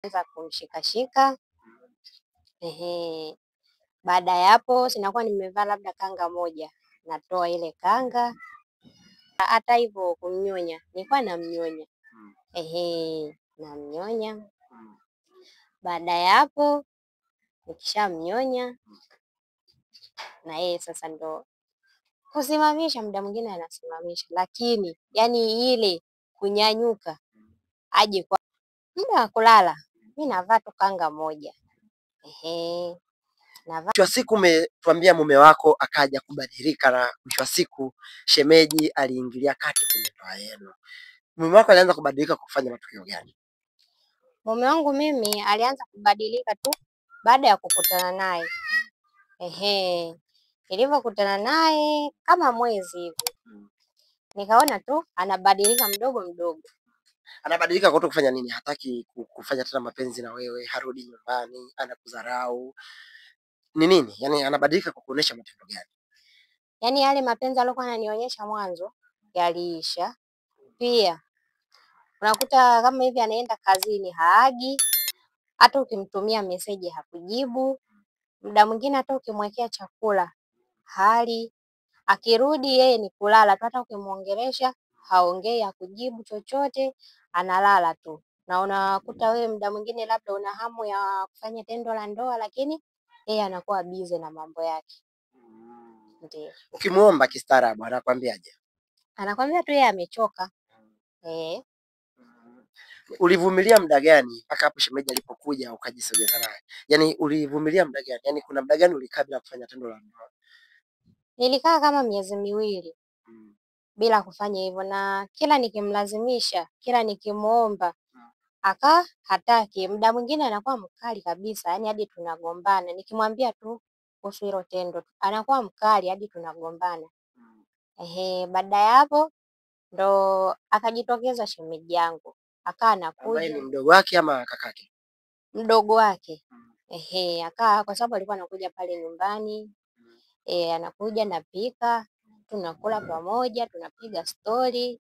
Anza kumshikashika. Baada ya hapo sinakuwa nimevaa labda kanga moja, natoa ile kanga. Hata hivyo kumnyonya, nilikuwa namnyonya. Namnyonya. Baada ya hapo nikishamnyonya na yeye sasa ndo kusimamisha, muda mwingine anasimamisha, lakini yani ile kunyanyuka aje kwa muda wa kulala, mimi navaa tu kanga moja. Mwisho wa siku umetuambia mume wako akaja kubadilika, na mwisho wa siku shemeji aliingilia kati kwenye ndoa yenu. Mume wako alianza kubadilika kwa kufanya matukio gani? Mume wangu mimi alianza kubadilika tu baada ya kukutana naye. Nilivyokutana naye kama mwezi hivi, nikaona tu anabadilika mdogo mdogo. Anabadilika kwa kufanya nini? Hataki kufanya tena mapenzi na wewe, harudi nyumbani, anakudharau. Ni nini? Yaani anabadilika kwa kuonesha matendo gani? Yaani yale mapenzi aliyokuwa ananionyesha mwanzo yaliisha. Pia unakuta kama hivi anaenda kazini haagi, hata ukimtumia meseji hakujibu. Muda mwingine hata ukimwekea chakula hali, akirudi yeye ni kulala tu, hata ukimuongelesha haongei, hakujibu chochote, analala tu. Na unakuta wewe muda mwingine labda una hamu ya kufanya tendo la ndoa, lakini yeye anakuwa busy na mambo yake. Ndio. Ukimuomba kistaarabu anakwambiaje? Anakwambia tu yeye amechoka. Ulivumilia muda gani mpaka hapo shemeji alipokuja ukajisogeza naye? Yaani ulivumilia muda gani? Yaani kuna muda gani ulikaa bila kufanya tendo la ndoa? Nilikaa kama miezi miwili bila kufanya hivyo, na kila nikimlazimisha, kila nikimuomba hataki. Muda mwingine anakuwa mkali kabisa, yani hadi tunagombana. Nikimwambia tu kuhusu hilo tendo anakuwa mkali hadi tunagombana. Baada ya hapo ndo akajitokeza shemeji yangu, akaa anakuja. Ambaye ni mdogo wake ama kakake? Mdogo wake. Akaa kwa sababu alikuwa anakuja pale nyumbani. Anakuja, napika, tunakula pamoja, tunapiga stori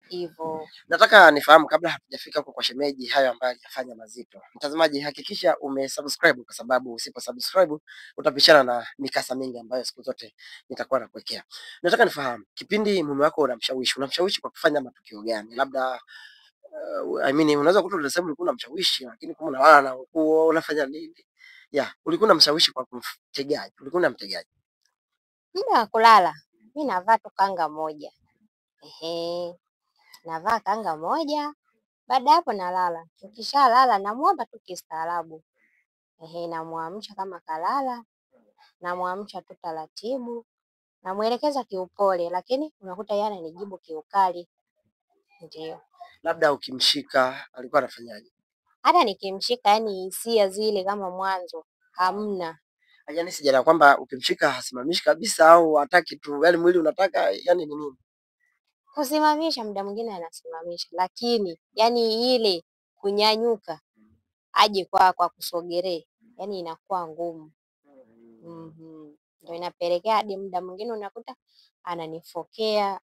hivyo. Nataka nifahamu kabla hatujafika huko kwa shemeji, hayo ambayo aliyafanya mazito. Mtazamaji, hakikisha umesubscribe kwa sababu usiposubscribe utapishana na mikasa mingi ambayo siku zote nitakuwa nakuwekea. Nataka nifahamu kipindi mume wako unamshawishi kwa kufanya matukio gani? Labda unaweza kukuta unasema ulikuwa unamshawishi lakini kama unalala na nguo unafanya nini? Ulikuwa unamshawishi kwa kumtegaji. Ulikuwa unamtegaji. Muda wa kulala mimi navaa tu kanga moja. Navaa kanga moja, baada hapo nalala. Nikishalala namuomba tu kistaarabu. Namuamsha kama kalala, namuamsha tu taratibu, namuelekeza kiupole, lakini unakuta yeye ananijibu kiukali. Ndio. Labda ukimshika alikuwa anafanyaje? Hata nikimshika yani hisia zile kama mwanzo hamna. Yaani sijaelewa kwamba ukimshika hasimamishi kabisa au hataki tu, yaani mwili unataka, yaani ni nini? Kusimamisha muda mwingine anasimamisha, lakini yani ile kunyanyuka aje kwa kusogelee, yani inakuwa ngumu. Ndio inapelekea hadi muda mwingine unakuta ananifokea,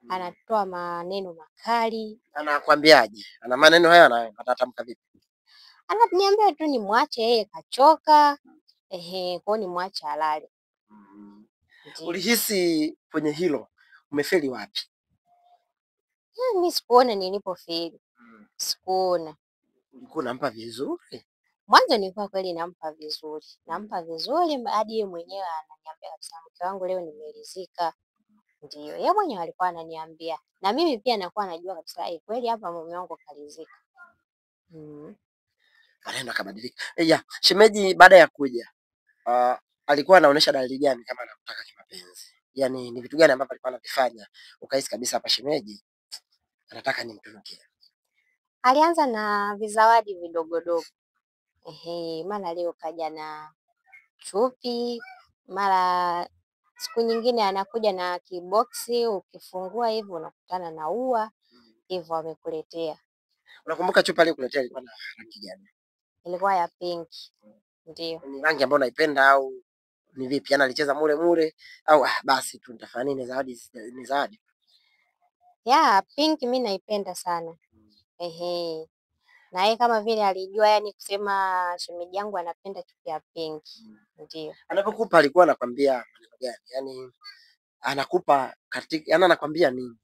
anatoa maneno makali. Anakwambiaje? Ana maneno hayo anatamka vipi? Ananiambia tu nimwache yeye kachoka. Kwao nimwache alale. Ulihisi kwenye hilo umefeli wapi? Mimi sikuona nilipofeli. Sikuona. Ulikuwa unampa vizuri? Mwanzo nilikuwa kweli nampa vizuri. Nampa vizuri hadi yeye mwenyewe ananiambia kabisa, mke wangu leo nimeridhika. Ndio, yeye mwenyewe alikuwa ananiambia. Na mimi pia nakuwa najua kabisa kweli hapa mume wangu karidhika. Baadaye akabadilika. Shemeji baada ya kuja alikuwa anaonesha dalili gani kama anamtaka kimapenzi? Yaani ni vitu gani ambavyo alikuwa anavifanya ukahisi kabisa hapa shemeji anataka nimtunukie? Alianza na vizawadi vidogodogo. Mara leo kaja na chupi, mara siku nyingine anakuja na kiboksi, ukifungua hivyo unakutana na ua, hivyo amekuletea. Unakumbuka chupa aliyokuletea ilikuwa na rangi gani? Ilikuwa ya pinki. Ndio. Ni rangi ambayo unaipenda au ni vipi? Yaani alicheza mule au basi tu nitafanya nini, zawadi ni zawadi. Pinki mimi naipenda sana. na yeye kama vile alijua, yani kusema shemeji yangu anapenda chupi ya pinki. Ndio. Anapokupa alikuwa anakwambia maneno gani? Yaani anakupa katika, yaani anakwambia nini?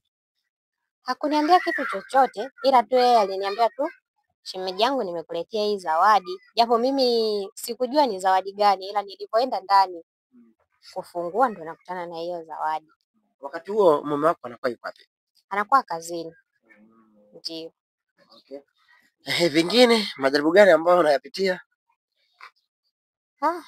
Hakuniambia kitu chochote, ila tu yeye aliniambia tu, shemeji yangu, nimekuletea hii zawadi, japo mimi sikujua ni zawadi gani, ila nilipoenda ndani kufungua ndo nakutana na hiyo zawadi. Wakati huo mume wako anakuwa yuko wapi? Anakuwa kazini. Ndio. Okay. Vingine majaribu gani ambayo unayapitia? Ah,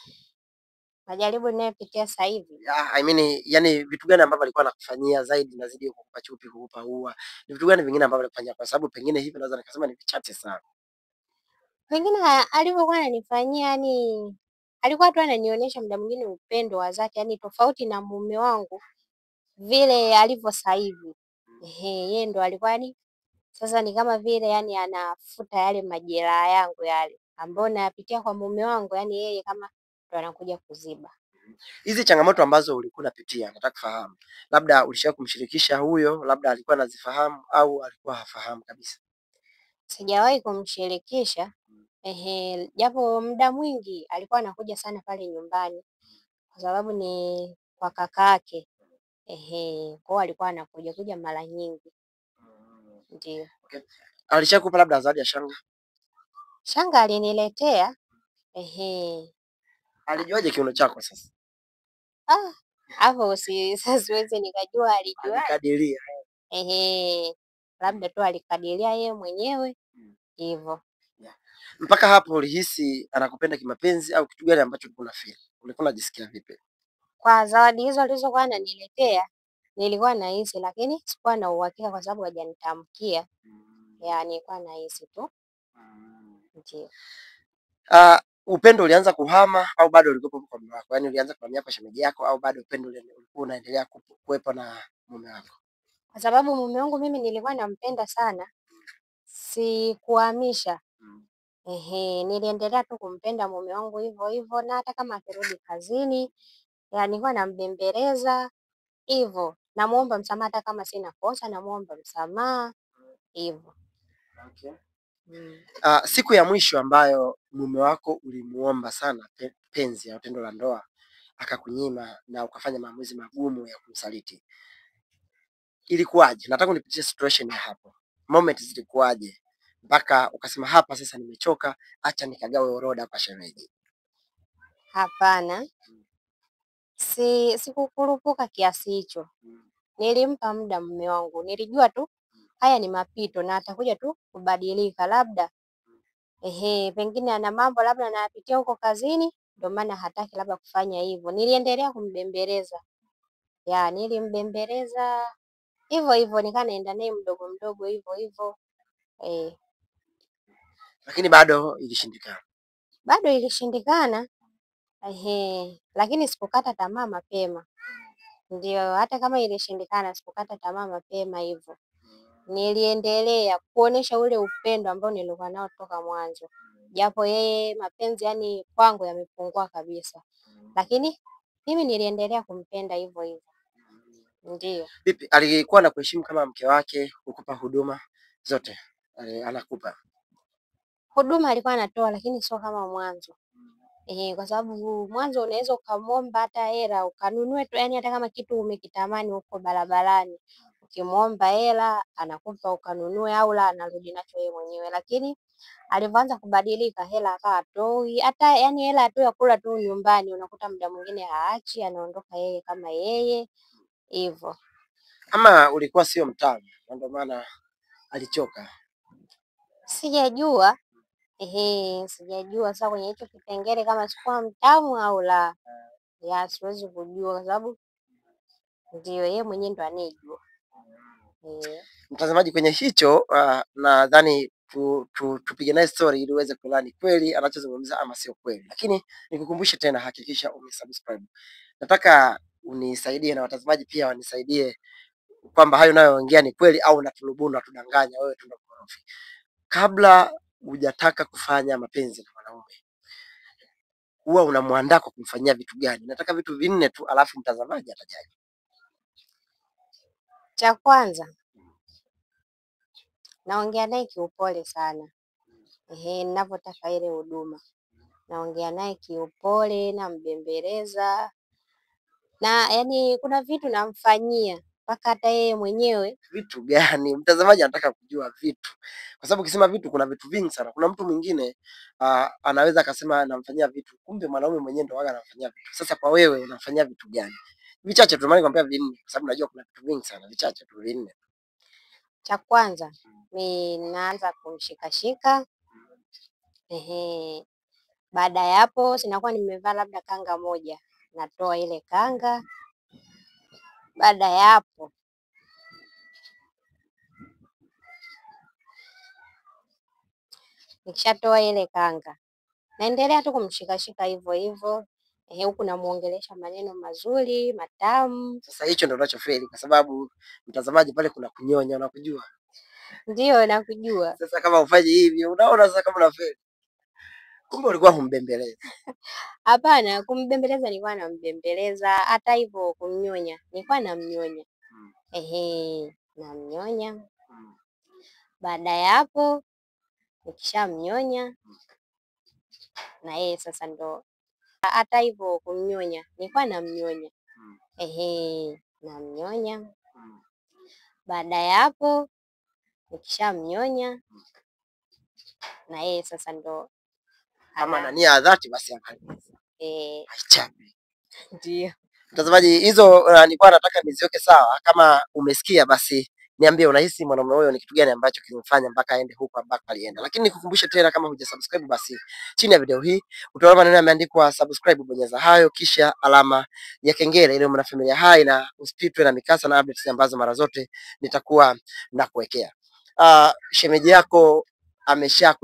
majaribu ninayopitia sasa hivi. I mean, yani vitu gani ambavyo alikuwa anakufanyia zaidi na zaidi kukupa chupi, kukupa ua? Ni vitu gani vingine ambavyo alikufanyia? Kwa sababu pengine hivi naweza nikasema ni vichache sana. Pengine alivyokuwa ananifanyia, yani alikuwa tu ananionyesha muda mwingine upendo wa dhati, yani tofauti na mume wangu vile alivyo sasa hivi. Yeye ndo alikuwa yani sasa ni kama vile yani anafuta yale majeraha yangu yale ambayo nayapitia kwa mume wangu, yani yeye kama ndo anakuja kuziba. Hizi changamoto ambazo ulikuwa unapitia, nataka kufahamu, labda ulishawahi kumshirikisha huyo, labda alikuwa anazifahamu au alikuwa hafahamu kabisa? Sijawahi kumshirikisha, japo muda mwingi alikuwa anakuja sana pale nyumbani kwa sababu ni kwa kakake. Kwa hiyo alikuwa anakuja kuja mara nyingi. Ndio. Okay. Alishakupa labda zawadi ya shanga? Shanga aliniletea. Ehe. Alijuaje kiuno chako sasa? Hapo sasa siwezi nikajua alijua. Alikadiria. Labda tu alikadiria yeye mwenyewe hivyo. Yeah. Mpaka hapo ulihisi anakupenda kimapenzi au kitu gani ambacho ulikuwa unafeel? Ulikuwa unajisikia vipi? Kwa zawadi hizo alizokuwa ananiletea nilikuwa nahisi, lakini sikuwa na uhakika kwa sababu hajanitamkia. Nilikuwa nahisi tu. Ndio. Upendo ulianza kuhama au bado ulikuwa kwa mume wako? Yaani ulianza kuhamia kwa shemeji yako au bado upendo ulikuwa unaendelea kuwepo na mume wako? Kwa sababu mume wangu mimi nilikuwa nampenda sana, sikuhamisha. Niliendelea tu kumpenda mume wangu hivyo hivyo, na hata kama akirudi kazini, nilikuwa nambembeleza hivyo, namuomba msamaha hata kama sina kosa, namuomba msamaha hivyo. Okay. Siku ya mwisho ambayo mume wako ulimuomba sana penzi ya tendo la ndoa akakunyima na ukafanya maamuzi magumu ya kumsaliti, ilikuwaje? Nataka unipitie situation ya hapo, moment zilikuwaje mpaka ukasema hapa sasa nimechoka, acha nikagawe orodha kwa shemeji? Hapana, sikukurupuka kiasi hicho. Nilimpa muda mume wangu, nilijua tu haya ni mapito na atakuja tu kubadilika, labda pengine ana mambo labda anayapitia huko kazini, ndio maana hataki labda kufanya hivyo. Niliendelea kumbembeleza, nilimbembeleza hivyo hivyo, nikaa naenda naye mdogo mdogo hivyo hivyo. Lakini bado ilishindikana. Bado ilishindikana. Lakini sikukata tamaa mapema. Ndio, hata kama ilishindikana sikukata tamaa mapema hivyo. Niliendelea kuonesha ule upendo ambao nilikuwa nao toka mwanzo. Japo yeye mapenzi yani kwangu yamepungua kabisa. Lakini mimi niliendelea kumpenda hivyo hivyo. Ndio. Vipi, alikuwa anakuheshimu kama mke wake, kukupa huduma zote? Anakupa Huduma alikuwa anatoa, lakini sio kama mwanzo. Kwa sababu mwanzo unaweza ukamwomba hata hela ukanunue tu, yani hata kama kitu umekitamani huko barabarani, ukimwomba hela anakupa ukanunue, au la anarudi nacho yeye mwenyewe. Lakini alivyoanza kubadilika, hela akawa hatoi, hata yani hela tu ya kula tu nyumbani unakuta muda mwingine haachi, anaondoka yeye kama yeye hivyo. ama ulikuwa sio mtamu ndio maana alichoka? Sijajua. Sijajua sasa kwenye hicho kipengele kama sikuwa mtamu au la. Siwezi kujua kwa sababu ndio yeye mwenyewe ndo anejua. Mtazamaji, kwenye hicho nadhani tupige naye story ili uweze kuelewa ni kweli anachozungumza ama sio kweli, lakini nikukumbushe tena, hakikisha umesubscribe. Nataka unisaidie na watazamaji pia wanisaidie kwamba hayo nayoongea ni kweli au natulubuni na tudanganya wewe tu ndo mkorofi. Kabla hujataka kufanya mapenzi na mwanaume, huwa unamwandaa kwa kumfanyia vitu gani? Nataka vitu vinne tu, alafu mtazamaji atajaji. Cha kwanza, naongea naye kiupole sana. ninavyotaka ile huduma. Naongea naye kiupole, nambembeleza na yani kuna vitu namfanyia mpaka hata yeye mwenyewe. Vitu gani? Mtazamaji anataka kujua vitu, kwa sababu ukisema vitu kuna vitu vingi sana. Kuna mtu mwingine anaweza akasema anamfanyia vitu, kumbe mwanaume mwenyewe ndo waga anamfanyia vitu. Sasa kwa wewe unamfanyia vitu gani? Vichache tu, maana nikwambia vinne, kwa sababu najua kuna vitu vingi sana. Vichache tu, vinne. Cha kwanza ni naanza kumshikashika. Baada ya hapo sinakuwa nimevaa labda kanga moja, natoa ile kanga. Baada ya hapo nikishatoa ile kanga, naendelea tu kumshikashika hivyo hivyo, huku namuongelesha maneno mazuri matamu. Sasa hicho ndo unachofeli, kwa sababu mtazamaji, pale kuna kunyonya, unakujua. Ndio nakujua. Sasa kama ufanye hivi, unaona sasa kama unafeli. Kumbe ulikuwa humbembeleza. Hapana, kumbembeleza nilikuwa nambembeleza, hata hivyo kumnyonya nilikuwa namnyonya. Namnyonya. Baada ya hapo nikishamnyonya na yeye sasa ndo, hata hivyo kumnyonya nilikuwa namnyonya. Namnyonya. Baada ya hapo nikishamnyonya na yeye sasa ndo kama na nia ya dhati basi amaliza. Haichapi. Ndio. Mtazamaji, hizo nilikuwa nataka niziweke sawa. Kama umesikia basi niambie, unahisi mwanamume huyo ni kitu gani ambacho kilimfanya mpaka aende huko ambako alienda. Lakini nikukumbushe tena, kama hujasubscribe basi chini ya video hii utaona maneno yameandikwa subscribe, bonyeza hayo kisha alama ya kengele ili mwana familia hai na usipitwe na mikasa na updates ambazo mara zote nitakuwa nakuwekea. Shemeji yako amesha